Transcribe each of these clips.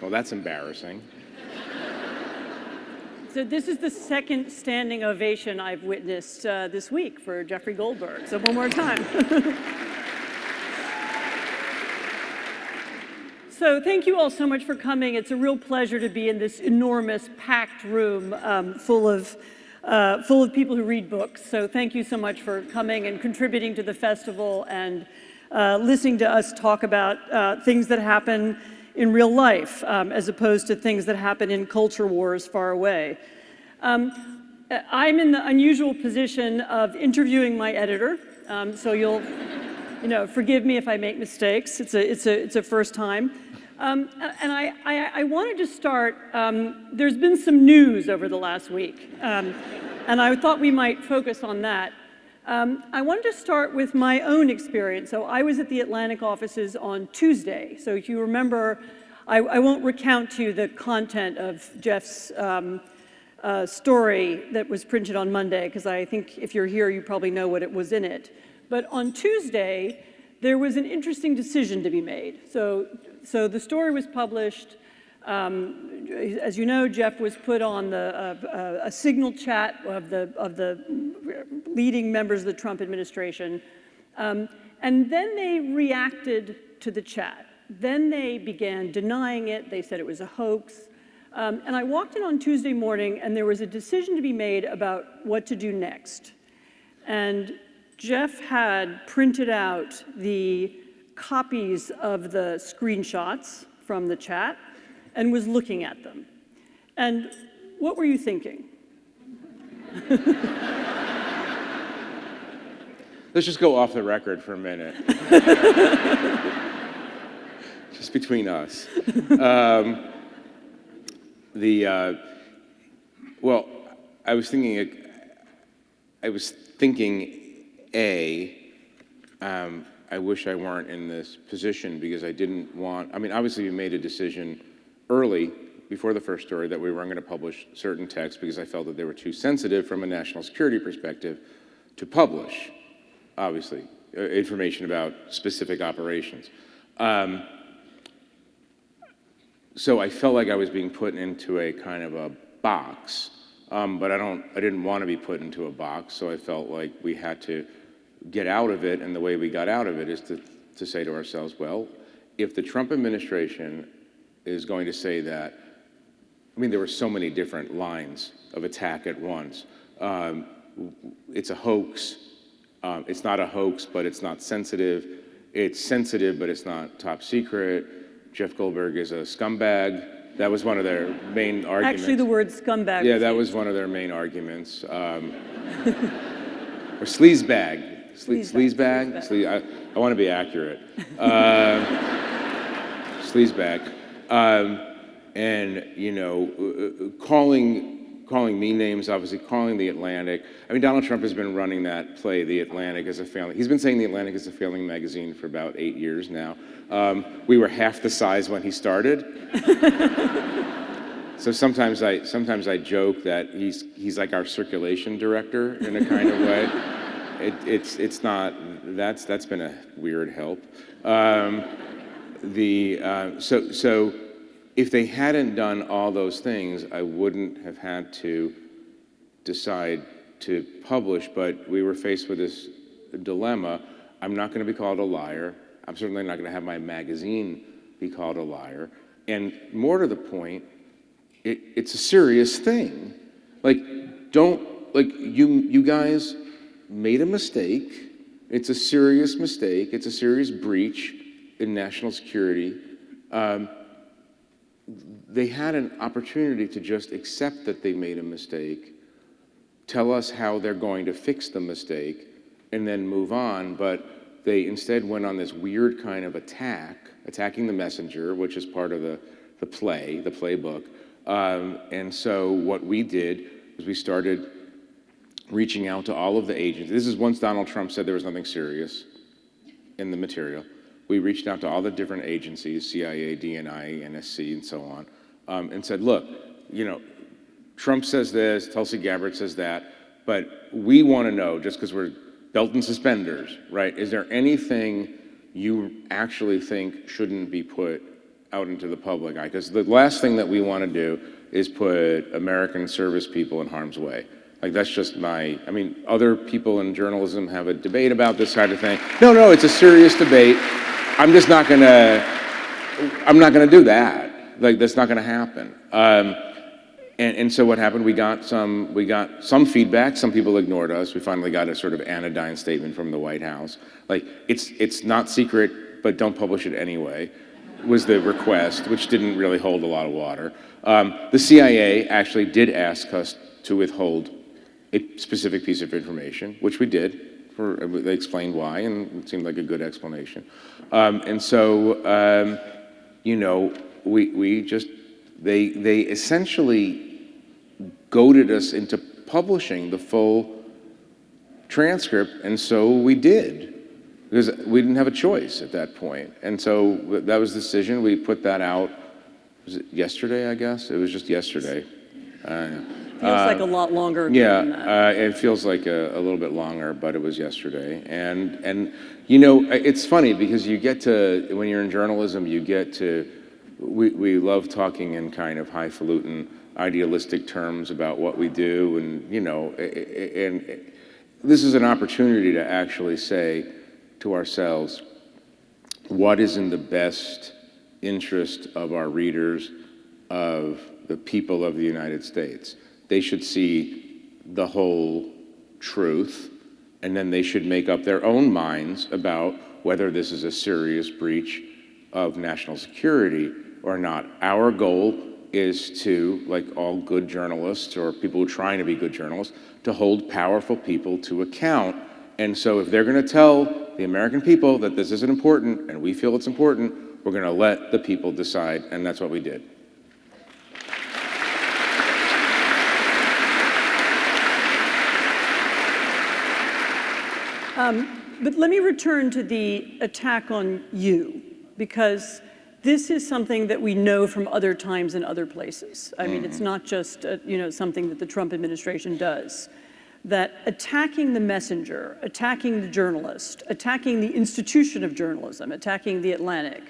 Well, that's embarrassing. So this is the second standing ovation I've witnessed this week for Jeffrey Goldberg. So one more time. So thank you all so much for coming. It's a real pleasure to be in this enormous, packed room full of people who read books. So thank you so much for coming and contributing to the festival and listening to us talk about things that happen in real life, as opposed to things that happen in culture wars far away. I'm in the unusual position of interviewing my editor, so you'll, forgive me if I make mistakes. It's a first time. And I wanted to start, there's been some news over the last week, and I thought we might focus on that. I wanted to start with my own experience. So I was at the Atlantic offices on Tuesday. So if you remember, I won't recount to you the content of Jeff's story that was printed on Monday, because I think if you're here, you probably know what it was in it. But on Tuesday, there was an interesting decision to be made. So the story was published. As you know, Jeff was put on a signal chat of the leading members of the Trump administration. And then they reacted to the chat. Then they began denying it. They said it was a hoax. And I walked in on Tuesday morning, and there was a decision to be made about what to do next. And Jeff had printed out the copies of the screenshots from the chat and was looking at them. And what were you thinking? Let's just go off the record for a minute. Just between us. Well, I was thinking, I wish I weren't in this position because I didn't want, obviously we made a decision early before the first story that we weren't going to publish certain texts because I felt that they were too sensitive from a national security perspective to publish, obviously, information about specific operations. So I felt like I was being put into a kind of a box, but I didn't want to be put into a box, so I felt like we had to get out of it, and the way we got out of it is to say to ourselves, well, if the Trump administration is going to say that, there were so many different lines of attack at once. It's a hoax. It's not a hoax, but it's not sensitive. It's sensitive, but it's not top secret. Jeff Goldberg is a scumbag. That was one of their main arguments. Actually, the word scumbag. Yeah, that was one of their main arguments. Or sleazebag. Sleazebag? I want to be accurate. Sleazebag. And, calling me names, obviously calling the Atlantic. Donald Trump has been running that play, The Atlantic, as a failing. He's been saying The Atlantic is a failing magazine for about 8 years now. We were half the size when he started. So sometimes I joke that he's like our circulation director in a kind of way. It's not, that's been a weird help. So if they hadn't done all those things, I wouldn't have had to decide to publish, but we were faced with this dilemma. I'm not going to be called a liar. I'm certainly not going to have my magazine be called a liar. And more to the point, it's a serious thing. You guys made a mistake. It's a serious mistake. It's a serious breach in national security. They had an opportunity to just accept that they made a mistake, tell us how they're going to fix the mistake, and then move on, but they instead went on this weird kind of attacking the messenger, which is part of the playbook. And so what we did was we started reaching out to all of the agents. This is once Donald Trump said there was nothing serious in the material. We reached out to all the different agencies, CIA, DNI, NSC, and so on, and said, look, Trump says this, Tulsi Gabbard says that, but we want to know, just because we're belt and suspenders, right? Is there anything you actually think shouldn't be put out into the public eye, because the last thing that we want to do is put American service people in harm's way. Like, that's just I mean, other people in journalism have a debate about this kind of thing. No, it's a serious debate. I'm not gonna do that. Like, that's not gonna happen. And so what happened, we got some feedback. Some people ignored us. We finally got a sort of anodyne statement from the White House. Like, it's not secret, but don't publish it anyway, was the request, which didn't really hold a lot of water. The CIA actually did ask us to withhold a specific piece of information, which we did. They explained why, and it seemed like a good explanation. And so, you know, they essentially goaded us into publishing the full transcript, and so we did, because we didn't have a choice at that point. And so that was the decision. We put that out, was it yesterday, I guess? It was just yesterday. Feels like a lot longer ago than that. It feels like a little bit longer, but it was yesterday. And you know, it's funny because you get to, when you're in journalism, you get to, we love talking in kind of highfalutin, idealistic terms about what we do, and you know, and this is an opportunity to actually say to ourselves, what is in the best interest of our readers, of the people of the United States? They should see the whole truth, and then they should make up their own minds about whether this is a serious breach of national security or not. Our goal is to, like all good journalists or people who are trying to be good journalists, to hold powerful people to account. And so if they're going to tell the American people that this isn't important and we feel it's important, we're going to let the people decide, and that's what we did. But let me return to the attack on you, because this is something that we know from other times and other places. I mean, it's not just something that the Trump administration does. That attacking the messenger, attacking the journalist, attacking the institution of journalism, attacking the Atlantic,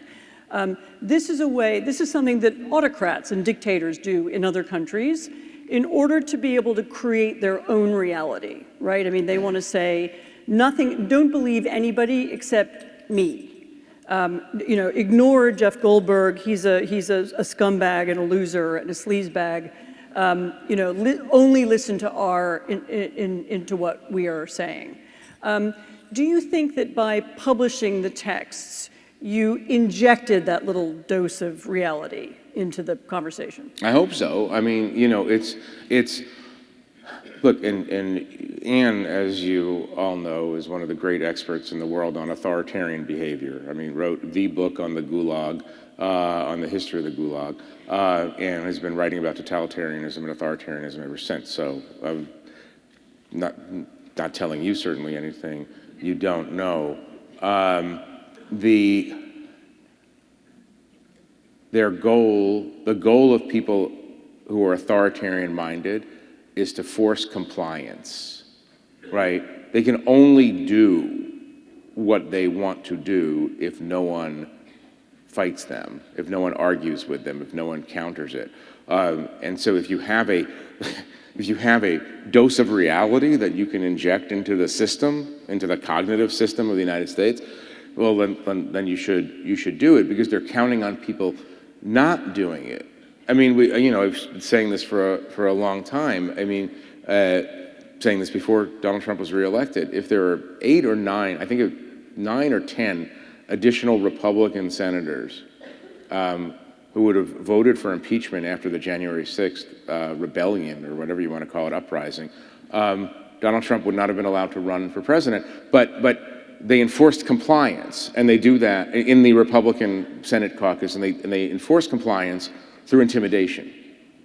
this is something that autocrats and dictators do in other countries in order to be able to create their own reality, right? I mean, they want to say, don't believe anybody except me. Ignore Jeff Goldberg. He's a scumbag and a loser and a sleazebag. Only listen to into what we are saying. Do you think that by publishing the texts, you injected that little dose of reality into the conversation? I hope so. I mean, it's look, and Anne, as you all know, is one of the great experts in the world on authoritarian behavior. I mean, wrote the book on the Gulag, on the history of the Gulag, and has been writing about totalitarianism and authoritarianism ever since. So I'm not telling you certainly anything you don't know. The goal of people who are authoritarian-minded is to force compliance, right? They can only do what they want to do if no one fights them, if no one argues with them, if no one counters it. And so if you have a dose of reality that you can inject into the system, into the cognitive system of the United States, well, then you should do it, because they're counting on people not doing it. I mean, I've been saying this for a long time. I mean, saying this before Donald Trump was reelected. If there are 8 or 9, I think 9 or 10 additional Republican senators who would have voted for impeachment after the January 6th rebellion, or whatever you want to call it, uprising, Donald Trump would not have been allowed to run for president. But they enforced compliance, and they do that in the Republican Senate caucus, and they enforce compliance through intimidation,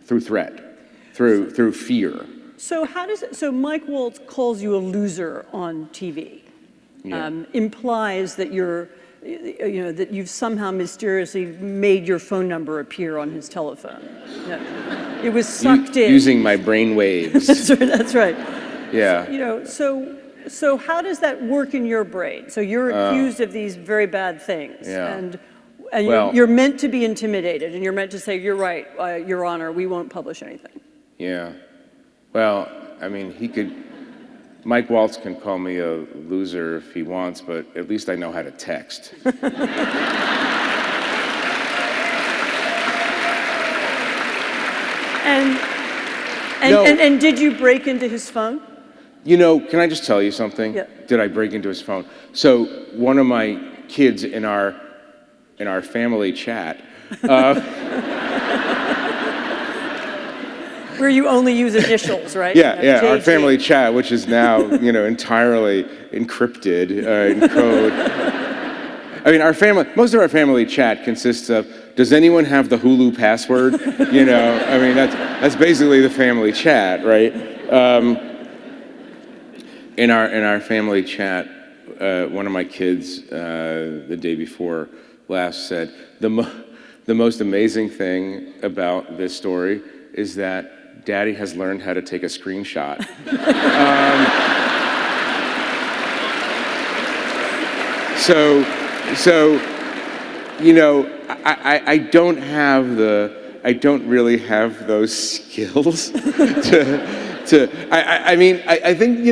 through threat, through fear. So so Mike Waltz calls you a loser on TV, implies that that you've somehow mysteriously made your phone number appear on his telephone. No. It was sucked in. Using my brain waves. That's right. Yeah. So how does that work in your brain? So you're accused of these very bad things. Yeah. And And Well, you're meant to be intimidated, and you're meant to say, you're right, Your Honor, we won't publish anything. yeah. Well, I mean, Mike Waltz can call me a loser if he wants, but at least I know how to text. And did you break into his phone? You know, can I just tell you something? Yeah. Did I break into his phone? So one of my kids in our family chat, Where you only use initials, right? yeah, our JG. family chat, which is now, entirely encrypted in code. I mean, most of our family chat consists of, does anyone have the Hulu password? I mean, that's basically the family chat, right? In our family chat, one of my kids, the day before last, said, the most amazing thing about this story is that Daddy has learned how to take a screenshot. I don't really have those skills I think,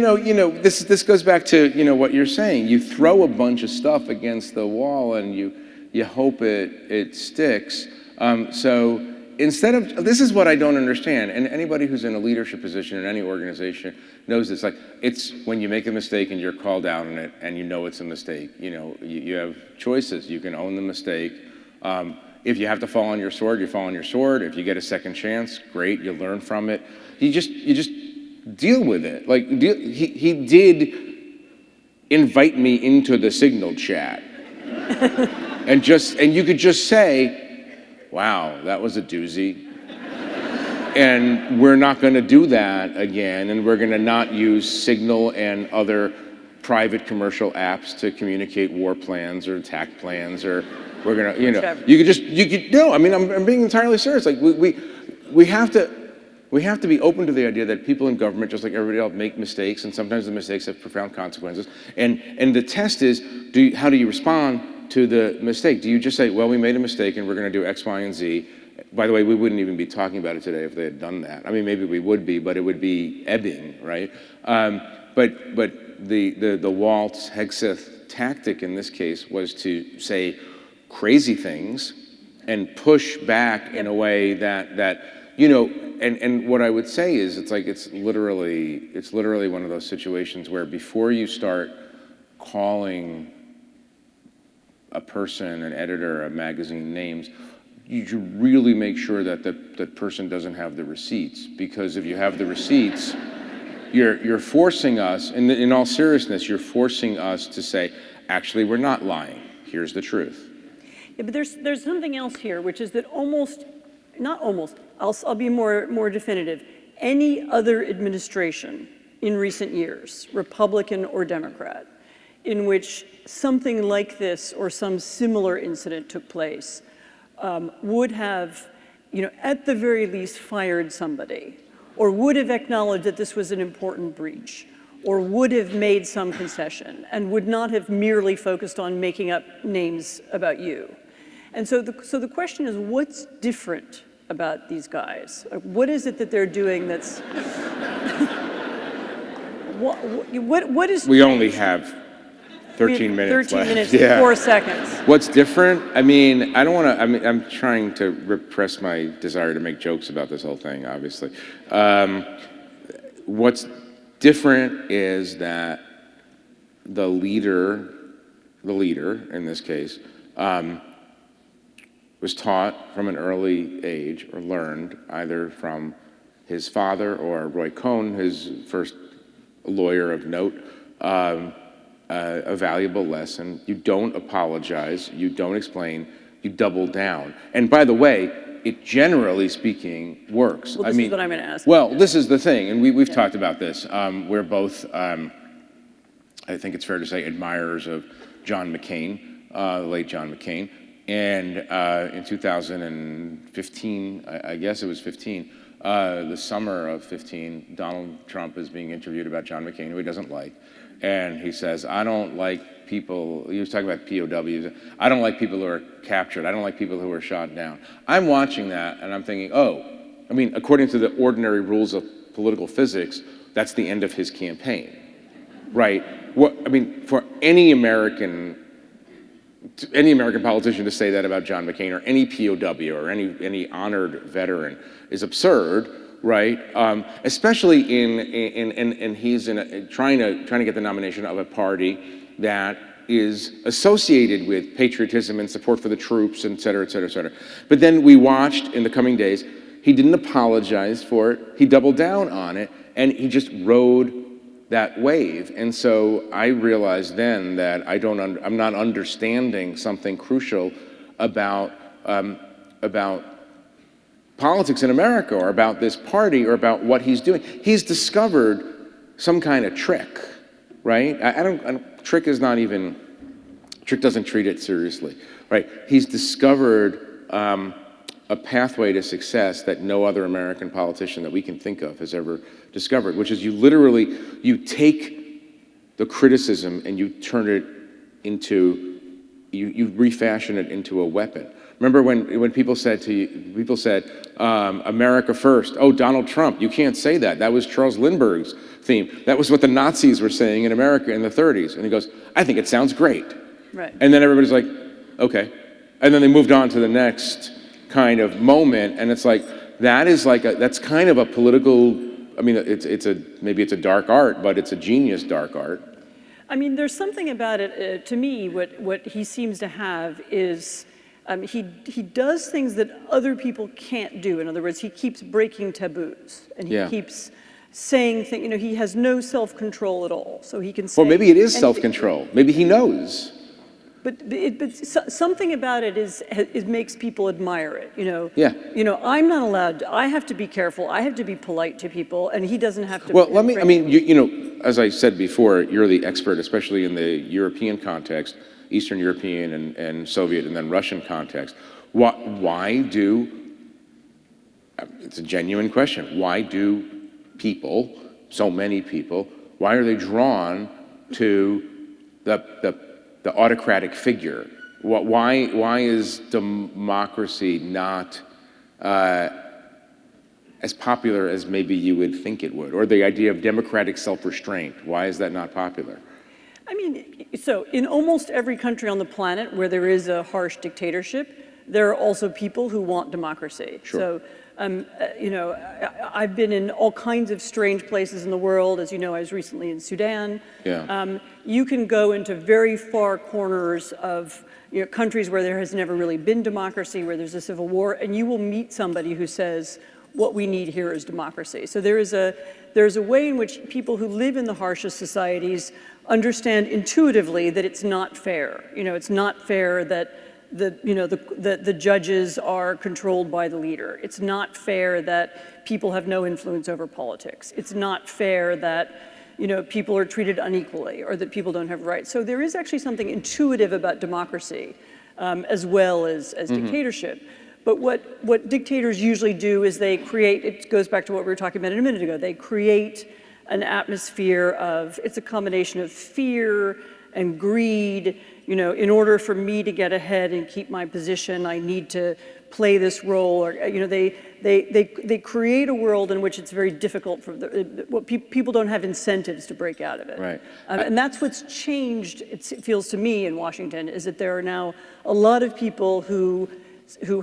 this goes back to, what you're saying. You throw a bunch of stuff against the wall and you hope it sticks. So instead of, this is what I don't understand, and anybody who's in a leadership position in any organization knows this, it's when you make a mistake and you're called out on it and it's a mistake. You have choices. You can own the mistake. If you have to fall on your sword, you fall on your sword. If you get a second chance, great, you learn from it. You just deal with it. He did invite me into the Signal chat. and you could just say, wow, that was a doozy. And we're not going to do that again, and we're going to not use Signal and other private commercial apps to communicate war plans or attack plans, or we're going to, no, I mean, I'm being entirely serious. We have to be open to the idea that people in government, just like everybody else, make mistakes, and sometimes the mistakes have profound consequences. And the test is, how do you respond to the mistake? Do you just say, well, we made a mistake and we're going to do X, Y, and Z? By the way, we wouldn't even be talking about it today if they had done that. I mean, maybe we would be, but it would be ebbing, right? But the Waltz Hegseth tactic in this case was to say crazy things and push back in a way that and what I would say is it's literally one of those situations where before you start calling a person, an editor, a magazine names, you should really make sure that that person doesn't have the receipts, because if you have the receipts, you're forcing us, in all seriousness, you're forcing us to say, actually, we're not lying. Here's the truth. Yeah, but there's something else here, which is that I'll be more definitive. Any other administration in recent years, Republican or Democrat, in which something like this or some similar incident took place, would have, at the very least, fired somebody, or would have acknowledged that this was an important breach, or would have made some concession, and would not have merely focused on making up names about you. And so the question is, what's different about these guys? What is it that they're doing that's... what is... We only have 13 minutes 13 left. minutes, Yeah. 4 seconds. What's different? I mean, I'm trying to repress my desire to make jokes about this whole thing, obviously. What's different is that the leader in this case, was taught from an early age, or learned either from his father or Roy Cohn, his first lawyer of note, a valuable lesson. You don't apologize, you don't explain, you double down. And by the way, it generally speaking works. Well, this is what I'm going to ask. Well, this is the thing, and we've talked about this. We're both, I think it's fair to say, admirers of John McCain, the late John McCain. And in 2015, I guess it was 15, the summer of 15, Donald Trump is being interviewed about John McCain, who he doesn't like. and he says, I don't like people, he was talking about POWs, I don't like people who are captured, I don't like people who are shot down. I'm watching that and I'm thinking, oh, I mean, according to the ordinary rules of political physics, that's the end of his campaign, right? I mean, for any American politician to say that about John McCain or any POW or any honored veteran is absurd, right? Especially in he's trying to get the nomination of a party that is associated with patriotism and support for the troops, et cetera, et cetera, et cetera. But then we watched in the coming days, he didn't apologize for it. He doubled down on it, and he just rode that wave. And so I realized then that I'm not understanding something crucial about politics in America or about this party or about what he's doing. He's discovered some kind of trick, right? Trick doesn't treat it seriously, right? He's discovered a pathway to success that no other American politician that we can think of has ever discovered, which is you take the criticism and you turn it into, you refashion it into a weapon. Remember when people said America first, oh, Donald Trump, you can't say that. That was Charles Lindbergh's theme. That was what the Nazis were saying in America in the 30s. And he goes, I think it sounds great. Right. And then everybody's like, okay. And then they moved on to the next kind of moment, and it's like, that's kind of a political, I mean, maybe it's a dark art, but it's a genius dark art. I mean, there's something about it, to me, what he seems to have is, he does things that other people can't do. In other words, he keeps breaking taboos, and he keeps saying things, he has no self-control at all, so he can say... Well, maybe it is self-control. Maybe he knows. But something about it it makes people admire it, Yeah. I'm not allowed, I have to be careful, I have to be polite to people, and he doesn't have to. Well, as I said before, you're the expert, especially in the European context, Eastern European and Soviet and then Russian context. Why do, it's a genuine question, why do people, so many people, why are they drawn to the autocratic figure? Why is democracy not as popular as maybe you would think it would? Or the idea of democratic self-restraint, why is that not popular? I mean, so in almost every country on the planet where there is a harsh dictatorship, there are also people who want democracy. Sure. So, I've been in all kinds of strange places in the world. As you know, I was recently in Sudan. Yeah. You can go into very far corners of countries where there has never really been democracy, where there's a civil war, and you will meet somebody who says, what we need here is democracy. So there's a way in which people who live in the harshest societies understand intuitively that it's not fair. It's not fair that the judges are controlled by the leader. It's not fair that people have no influence over politics. It's not fair that people are treated unequally or that people don't have rights. So there is actually something intuitive about democracy as well as dictatorship. But what dictators usually do is they create, it goes back to what we were talking about a minute ago, they create an atmosphere of, it's a combination of fear and greed. In order for me to get ahead and keep my position, I need to play this role. Or they create a world in which it's very difficult for people don't have incentives to break out of it. Right. And that's what's changed. It feels to me in Washington is that there are now a lot of people who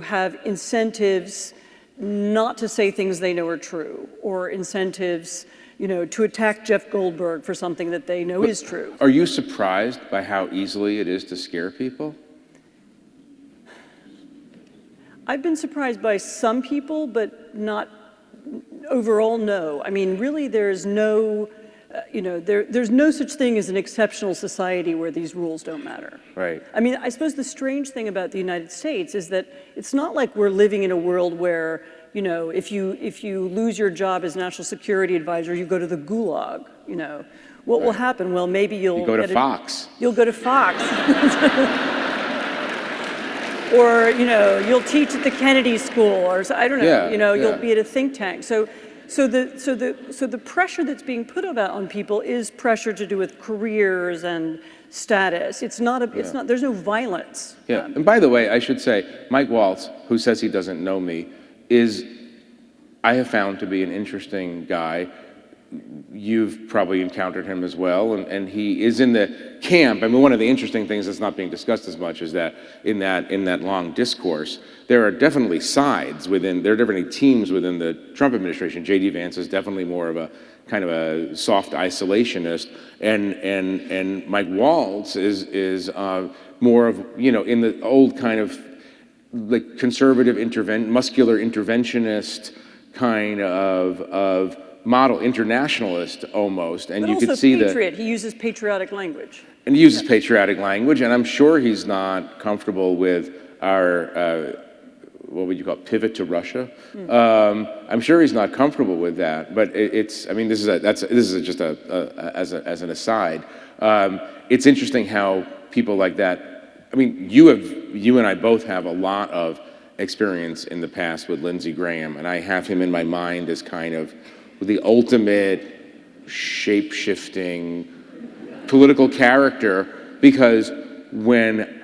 have incentives not to say things they know are true, or incentives to attack Jeff Goldberg for something that they know is true. Are you surprised by how easily it is to scare people? I've been surprised by some people, but not overall, no. I mean, really, there's no, there's no such thing as an exceptional society where these rules don't matter. Right. I mean, I suppose the strange thing about the United States is that it's not like we're living in a world where if you lose your job as national security advisor, you go to the gulag. What will happen? Well, maybe you'll go to Fox. You'll go to Fox, or you'll teach at the Kennedy School, or I don't know. Yeah, You'll be at a think tank. So So the pressure that's being put about on people is pressure to do with careers and status. It's not there's no violence. Yeah, and by the way, I should say, Mike Waltz, who says he doesn't know me, I have found to be an interesting guy. You've probably encountered him as well, and he is in the camp. I mean, one of the interesting things that's not being discussed as much is that in that long discourse, there are definitely sides there are definitely teams within the Trump administration. J.D. Vance is definitely more of a kind of a soft isolationist, and Mike Waltz is more of, in the old kind of like conservative muscular interventionist kind of model, internationalist almost, and but you also could see patriot. He uses patriotic language. And he uses patriotic language, and I'm sure he's not comfortable with our what would you call it, pivot to Russia. I'm sure he's not comfortable with that, but this is just as an aside. It's interesting how people like that. I mean, you and I both have a lot of experience in the past with Lindsey Graham, and I have him in my mind as kind of the ultimate shape-shifting political character, because when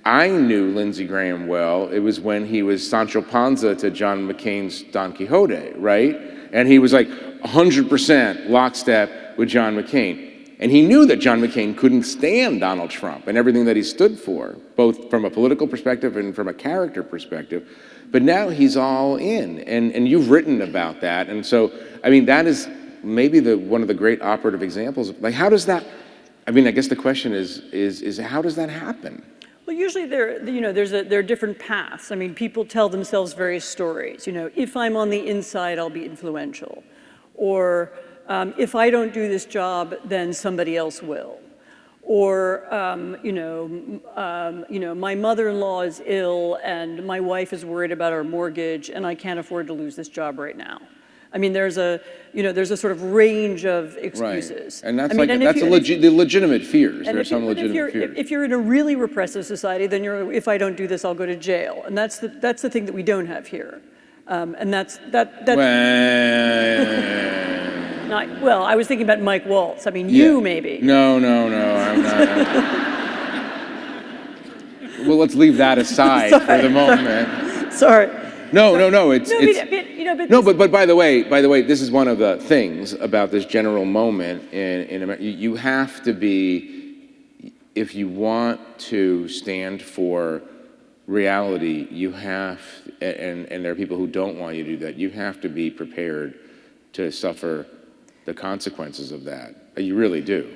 I knew Lindsey Graham well, it was when he was Sancho Panza to John McCain's Don Quixote, right? And he was like 100% lockstep with John McCain. And he knew that John McCain couldn't stand Donald Trump and everything that he stood for, both from a political perspective and from a character perspective. But now he's all in, and you've written about that. And so, I mean, that is maybe one of the great operative examples of, like, how does that, I mean, I guess the question is how does that happen? Well, usually there are different paths. I mean, people tell themselves various stories. If I'm on the inside, I'll be influential. Or if I don't do this job, then somebody else will. Or, my mother-in-law is ill and my wife is worried about our mortgage and I can't afford to lose this job right now. I mean, there's a sort of range of excuses. Right. And that's the legitimate fears. There are some legitimate fears. If you're in a really repressive society, then if I don't do this, I'll go to jail. And that's the thing that we don't have here. And that's well, I was thinking about Mike Waltz. I mean, you maybe. No, I'm not. Well, let's leave that aside for the moment. Sorry. No. But by the way, this is one of the things about this general moment in America. You have to be, if you want to stand for reality, you have, and there are people who don't want you to do that. You have to be prepared to suffer the consequences of that. You really do.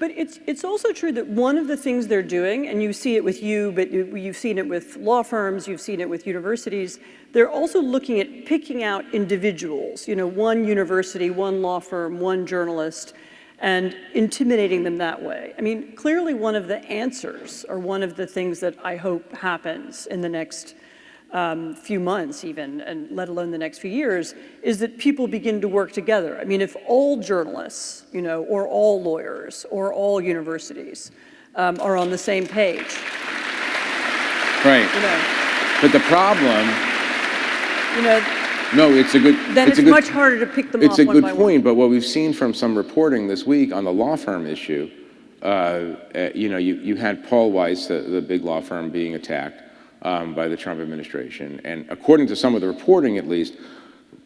But it's also true that one of the things they're doing, and you see it with you, but you've seen it with law firms, you've seen it with universities, they're also looking at picking out individuals, one university, one law firm, one journalist, and intimidating them that way. I mean, clearly one of the answers, or one of the things that I hope happens in the next few months even, and let alone the next few years, is that people begin to work together. I mean, if all journalists, or all lawyers, or all universities are on the same page. Right. But the problem, no, it's a good. Then it's much harder to pick them off one by one. It's a good point, but what we've seen from some reporting this week on the law firm issue, you had Paul Weiss, the big law firm, being attacked by the Trump administration. And according to some of the reporting, at least,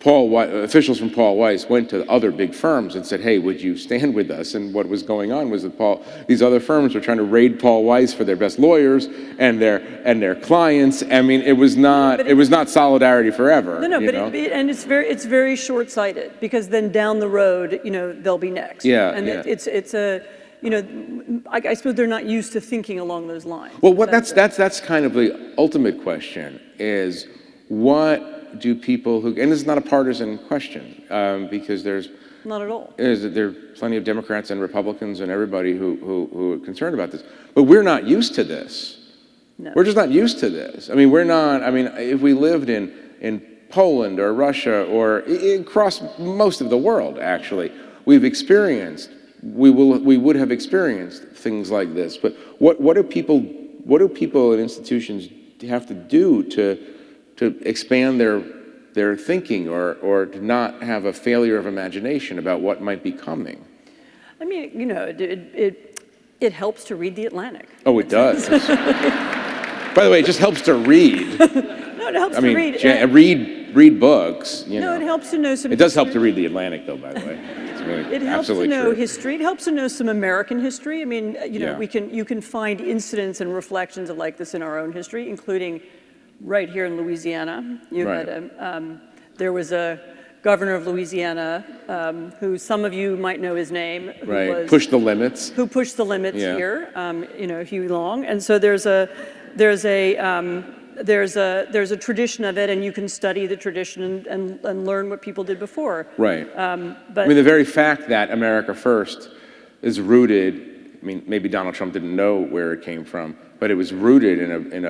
officials from Paul Weiss went to other big firms and said, hey, would you stand with us? And what was going on was that these other firms were trying to raid Paul Weiss for their best lawyers and their clients. I mean, it was not solidarity forever. No, and it's very short-sighted, because then down the road, they'll be next. Yeah. And it's a. I suppose they're not used to thinking along those lines. Well, that's kind of the ultimate question, is what do people and this is not a partisan question, because there's not at all. There are plenty of Democrats and Republicans and everybody who are concerned about this, but we're not used to this. No. We're just not used to this. I mean, if we lived in Poland or Russia or across most of the world, actually, we would have experienced things like this. But what do people and institutions have to do to expand their thinking, or to not have a failure of imagination about what might be coming. I mean, you know, it helps to read The Atlantic. Oh, it does. By the way, it just helps to read. No, it helps to read. Read books. You know. No, it helps to know some. It does help to read The Atlantic, though. By the way, it's really it helps to absolutely know true. history. It helps to know some American history. I mean, you know, Yeah. you can find incidents and reflections of like this in our own history, including right here in Louisiana. There was a governor of Louisiana who some of you might know his name. Who pushed the limits. Who pushed the limits here? You know, Huey Long. And so there's a tradition of it, and you can study the tradition and learn what people did before. Right. But I mean, the very fact that America First is rooted, I mean, maybe Donald Trump didn't know where it came from, but it was rooted in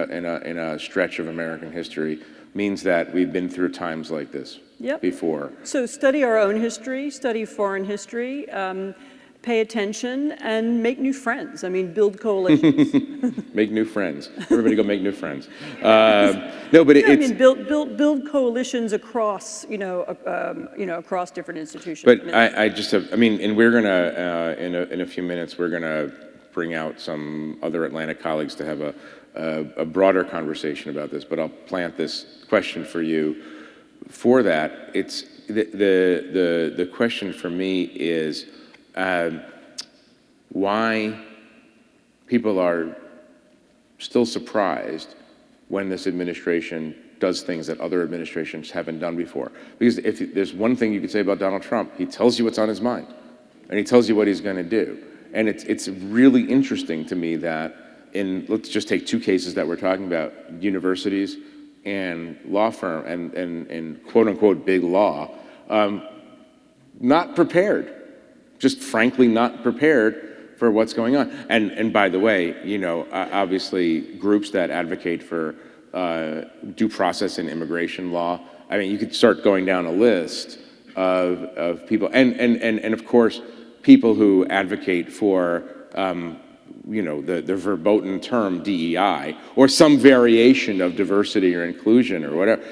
a stretch of American history, means that we've been through times like this before. So study our own history, study foreign history, pay attention, and make new friends. I mean, build coalitions. Make new friends. Everybody go make new friends. No, but it's... I mean, build coalitions across, across different institutions. But I just have, I mean, and we're gonna, in a few minutes, we're gonna bring out some other Atlantic colleagues to have a broader conversation about this, but I'll plant this question for you. For that, it's the question for me is why people are still surprised when this administration does things that other administrations haven't done before. Because if there's one thing you could say about Donald Trump, he tells you what's on his mind, and he tells you what he's going to do. And it's really interesting to me that let's just take two cases that we're talking about, universities and law firm and quote unquote big law, not prepared, just frankly not prepared for what's going on. And by the way, you know, obviously groups that advocate for due process and immigration law, I mean, you could start going down a list of people, and of course, people who advocate for you know, the verboten term DEI, or some variation of diversity or inclusion or whatever.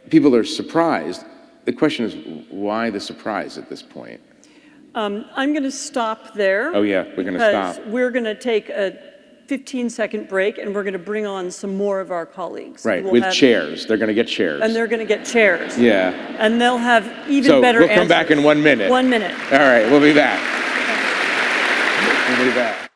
People are surprised. The question is, why the surprise at this point? I'm going to stop there. Oh yeah, we're going to stop. We're going to take a 15-second break, and we're going to bring on some more of our colleagues. Right, with chairs. They're going to get chairs. And they're going to get chairs. Yeah. And they'll have even better answers. So we'll come back in 1 minute. 1 minute. All right, we'll be back. We'll be back.